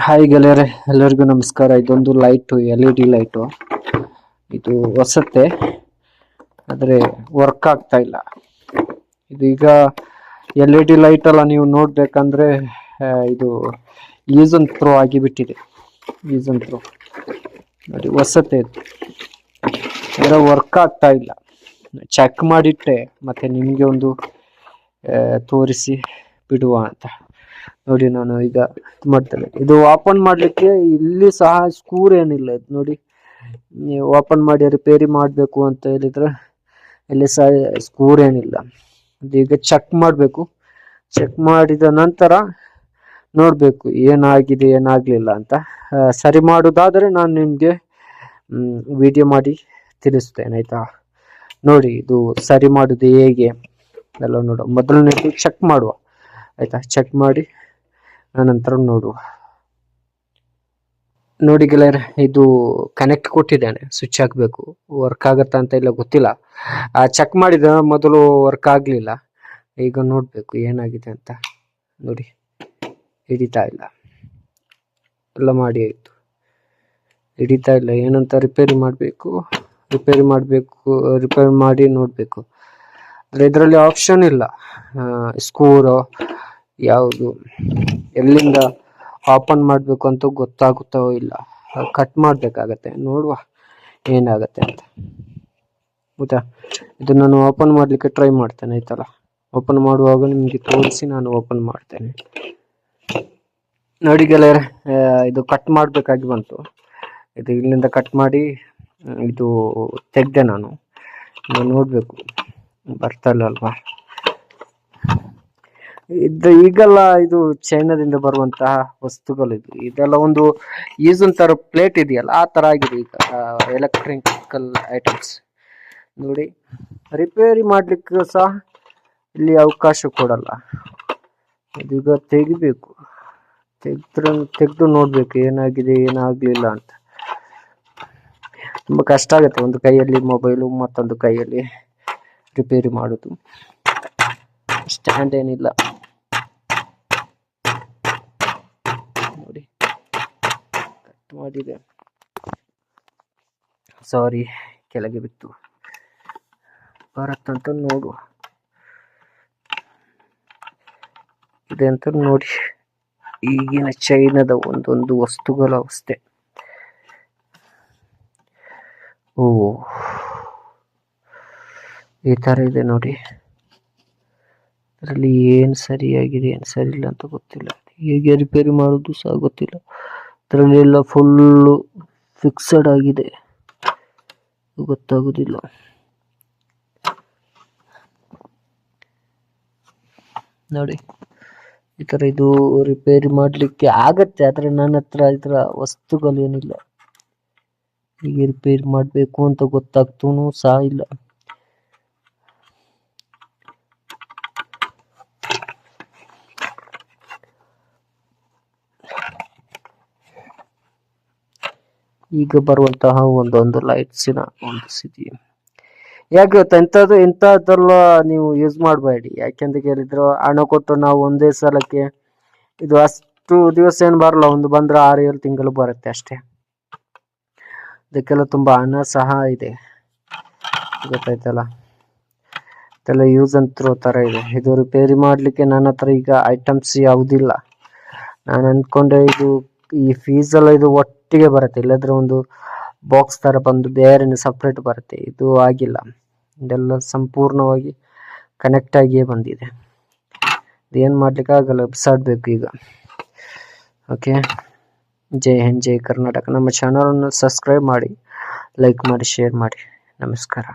Hi ಗೆಳೆಯರೆ, ಎಲ್ಲರಿಗೂ ನಮಸ್ಕಾರ. ಇದೊಂದು ಲೈಟು, LED ಲೈಟು. ಇದು ಹೊಸತ್ತೆ, ಆದರೆ ವರ್ಕ್ ಆಗ್ತಾ ಇಲ್ಲ. ಇದೀಗ LED ಲೈಟ್ ಎಲ್ಲ ನೀವು ನೋಡ್ಬೇಕಂದ್ರೆ ಇದು ಯೂಸ್ ಅಂಡ್ ಥ್ರೋ ಆಗಿಬಿಟ್ಟಿದೆ. ಯೂಸ್ ಅಂಡ್ ಥ್ರೋ ನೋಡಿ, ಹೊಸತ್ತೆ ಇದು, ಅಂದರೆ ವರ್ಕ್ ಆಗ್ತಾ ಇಲ್ಲ. ಚೆಕ್ ಮಾಡಿಟ್ಟೆ, ಮತ್ತೆ ನಿಮಗೆ ಒಂದು ತೋರಿಸಿ ಬಿಡುವ ಅಂತ. ನೋಡಿ, ನಾನು ಈಗ ಮಾಡ್ತೇನೆ. ಇದು ಓಪನ್ ಮಾಡ್ಲಿಕ್ಕೆ ಇಲ್ಲಿ ಸಹ ಸ್ಕ್ರೂ ಏನಿಲ್ಲ. ಇದು ನೋಡಿ, ನೀವು ಓಪನ್ ಮಾಡಿ ರಿಪೇರಿ ಮಾಡಬೇಕು ಅಂತ ಹೇಳಿದ್ರೆ ಇಲ್ಲಿ ಸಹ ಸ್ಕ್ರೂ ಏನಿಲ್ಲ. ಈಗ ಚೆಕ್ ಮಾಡಬೇಕು. ಚೆಕ್ ಮಾಡಿದ ನಂತರ ನೋಡಬೇಕು ಏನಾಗಿದೆ ಏನಾಗಲಿಲ್ಲ ಅಂತ. ಸರಿ ಮಾಡೋದಾದರೆ ನಾನು ನಿಮಗೆ ವಿಡಿಯೋ ಮಾಡಿ ತಿಳಿಸ್ತೇನೆ, ಆಯ್ತಾ? ನೋಡಿ, ಇದು ಸರಿ ಮಾಡೋದು ಹೇಗೆ ಎಲ್ಲ ನೋಡುವ. ಮೊದಲನೇದು ಚೆಕ್ ಮಾಡುವ, ಆಯ್ತಾ? ಚೆಕ್ ಮಾಡಿ ನಂತರ ನೋಡುವ. ನೋಡಿ ಗೆಳೆಯರೆ, ಇದು ಕನೆಕ್ಟ್ ಕೊಟ್ಟಿದ್ದೇನೆ. ಸ್ವಿಚ್ ಹಾಕಬೇಕು. ವರ್ಕ್ ಆಗತ್ತಾ ಅಂತ ಇಲ್ಲ ಗೊತ್ತಿಲ್ಲ. ಚೆಕ್ ಮಾಡಿದ ಮೊದಲು ವರ್ಕ್ ಆಗಲಿಲ್ಲ. ಈಗ ನೋಡಬೇಕು ಏನಾಗಿದೆ ಅಂತ. ನೋಡಿ, ಹಿಡಿತಾ ಇಲ್ಲ. ಎಲ್ಲ ಮಾಡಿ ಆಯಿತು, ಹಿಡಿತಾ ಇಲ್ಲ. ಏನಂತ ರಿಪೇರಿ ಮಾಡಬೇಕು. ರಿಪೇರಿ ಮಾಡಿ ನೋಡಬೇಕು. ಇದರಲ್ಲಿ ಆಪ್ಷನ್ ಇಲ್ಲ. ಸ್ಕ್ರೂ ಯಾವುದು ಎಲ್ಲಿಂದ ಓಪನ್ ಮಾಡಬೇಕು ಅಂತ ಗೊತ್ತಾಗುತ್ತೋ ಇಲ್ಲ. ಕಟ್ ಮಾಡಬೇಕಾಗತ್ತೆ. ನೋಡುವ ಏನಾಗತ್ತೆ ಅಂತ, ಆಯ್ತಾ? ಇದು ನಾನು ಓಪನ್ ಮಾಡಲಿಕ್ಕೆ ಟ್ರೈ ಮಾಡ್ತೇನೆ, ಆಯ್ತಲ್ಲ? ಓಪನ್ ಮಾಡುವಾಗ ನಿಮಗೆ ತೋರಿಸಿ ನಾನು ಓಪನ್ ಮಾಡ್ತೇನೆ. ನೋಡಿ ಗೆಳೆಯರೆ, ಇದು ಕಟ್ ಮಾಡಬೇಕಾಗಿ ಬಂತು. ಇದು ಇಲ್ಲಿಂದ ಕಟ್ ಮಾಡಿ ಇದು ತೆಗೆದೆ ನಾನು. ನೋಡಬೇಕು ಬರ್ತಾ ಇಲ್ಲ ಅಲ್ವಾ. ಈಗೆಲ್ಲ ಇದು ಚೈನಾದಿಂದ ಬರುವಂತಹ ವಸ್ತುಗಳು. ಇದೆಲ್ಲ ಒಂದು ಯೂಸ್ ತರ ಪ್ಲೇಟ್ ಇದೆಯಲ್ಲ, ಆ ತರ ಆಗಿದೆ ಈಗ ಎಲೆಕ್ಟ್ರಿಕಲ್ ಐಟಮ್ಸ್. ನೋಡಿ, ರಿಪೇರಿ ಮಾಡ್ಲಿಕ್ಕೆ ಸಹ ಇಲ್ಲಿ ಅವಕಾಶ ಕೊಡಲ್ಲ. ಇದೀಗ ತೆಗಿಬೇಕು. ತೆಗೆದು ನೋಡ್ಬೇಕು ಏನಾಗಿದೆ ಏನಾಗ್ಲಿಲ್ಲ ಅಂತ. ತುಂಬಾ ಕಷ್ಟ ಆಗುತ್ತೆ. ಒಂದು ಕೈಯಲ್ಲಿ ಮೊಬೈಲು, ಮತ್ತೊಂದು ಕೈಯಲ್ಲಿ ರಿಪೇರಿ ಮಾಡೋದು. ಸ್ಟ್ಯಾಂಡ್ ಏನಿಲ್ಲ. ನೋಡಿ, ಕಟ್ ಮಾಡಿದೆ. ಸಾರಿ, ಕೆಳಗೆ ಬಿತ್ತು. ಬರತ್ತಂತ ನೋಡುವ. ಇದೆ ಅಂತ ನೋಡಿ. ಈಗಿನ ಚೈನಾದ ಒಂದೊಂದು ವಸ್ತುಗಳ ಅವಸ್ಥೆ. ಓ, ಈ ತರ ಇದೆ ನೋಡಿ. ಅದರಲ್ಲಿ ಏನು ಸರಿಯಾಗಿದೆ ಏನು ಸರಿ ಇಲ್ಲ ಅಂತ ಗೊತ್ತಿಲ್ಲ. ಹೇಗೆ ರಿಪೇರಿ ಮಾಡೋದು ಸಹ ಗೊತ್ತಿಲ್ಲ. ಅದರಲ್ಲಿ ಎಲ್ಲ ಫುಲ್ಲು ಫಿಕ್ಸಡ್ ಆಗಿದೆ, ಗೊತ್ತಾಗುದಿಲ್ಲ. ನೋಡಿ, ಈ ತರ ಇದು ರಿಪೇರಿ ಮಾಡ್ಲಿಕ್ಕೆ ಆಗತ್ತೆ, ಆದ್ರೆ ನನ್ನ ಹತ್ರ ಇದರ ವಸ್ತುಗಳು ಏನಿಲ್ಲ. ಹೀಗೆ ರಿಪೇರಿ ಮಾಡಬೇಕು ಅಂತ ಗೊತ್ತಾಗ್ತೂ ಸಹ ಇಲ್ಲ. ಈಗ ಬರುವಂತಹ ಒಂದೊಂದು ಲೈಟ್ಸಿನ ಒಂದು ಸ್ಥಿತಿ ಯಾಕೆ ಗೊತ್ತಾ? ಇಂಥದ್ದೆಲ್ಲ ನೀವು ಯೂಸ್ ಮಾಡಬೇಡಿ. ಯಾಕೆಂತ ಕೇಳಿದ್ರು, ಹಣ ಕೊಟ್ಟು ನಾವು ಒಂದೇ ಸಲಕ್ಕೆ ಇದು ಅಷ್ಟು ದಿವಸ ಏನು ಬರಲ್ಲ. ಒಂದು ಬಂದ್ರೆ 6-7 ತಿಂಗಳು ಬರುತ್ತೆ ಅಷ್ಟೇ. ಇದಕ್ಕೆಲ್ಲ ತುಂಬಾ ಹಣ ಸಹ ಇದೆ, ಗೊತ್ತಾಯ್ತಲ್ಲ? ಇದೆಲ್ಲ ಯೂಸ್ ಅಂಡ್ ಥ್ರೋ ತರ ಇದೆ. ಇದು ರಿಪೇರಿ ಮಾಡ್ಲಿಕ್ಕೆ ನನ್ನ ಹತ್ರ ಈಗ ಐಟಮ್ಸ್ ಯಾವುದಿಲ್ಲ. ನಾನು ಅಂದ್ಕೊಂಡೆ ಇದು ಈ ಫೀಸ್ ಎಲ್ಲ ಇದು ಒಟ್ಟಿಗೆ ಬರುತ್ತೆ, ಇಲ್ಲದ್ರೆ ಒಂದು ಬಾಕ್ಸ್ ತರ ಬಂದು ಬೇರೆ ಸಪ್ರೇಟ್ ಬರುತ್ತೆ. ಇದು ಆಗಿಲ್ಲ. ಇದೆಲ್ಲ ಸಂಪೂರ್ಣವಾಗಿ ಕನೆಕ್ಟ್ ಆಗಿಯೇ ಬಂದಿದೆ. ಇದೇನು ಮಾಡ್ಲಿಕ್ಕೆ ಆಗಲ್ಲ, ಬಿಸಾಡ್ಬೇಕು ಈಗ. ಓಕೆ, ಜೈ ಹಿಂದ್, ಜೈ ಕರ್ನಾಟಕ. ನಮ್ಮ ಚಾನಲನ್ನು ಸಬ್ಸ್ಕ್ರೈಬ್ ಮಾಡಿ, ಲೈಕ್ ಮಾಡಿ, ಶೇರ್ ಮಾಡಿ. ನಮಸ್ಕಾರ.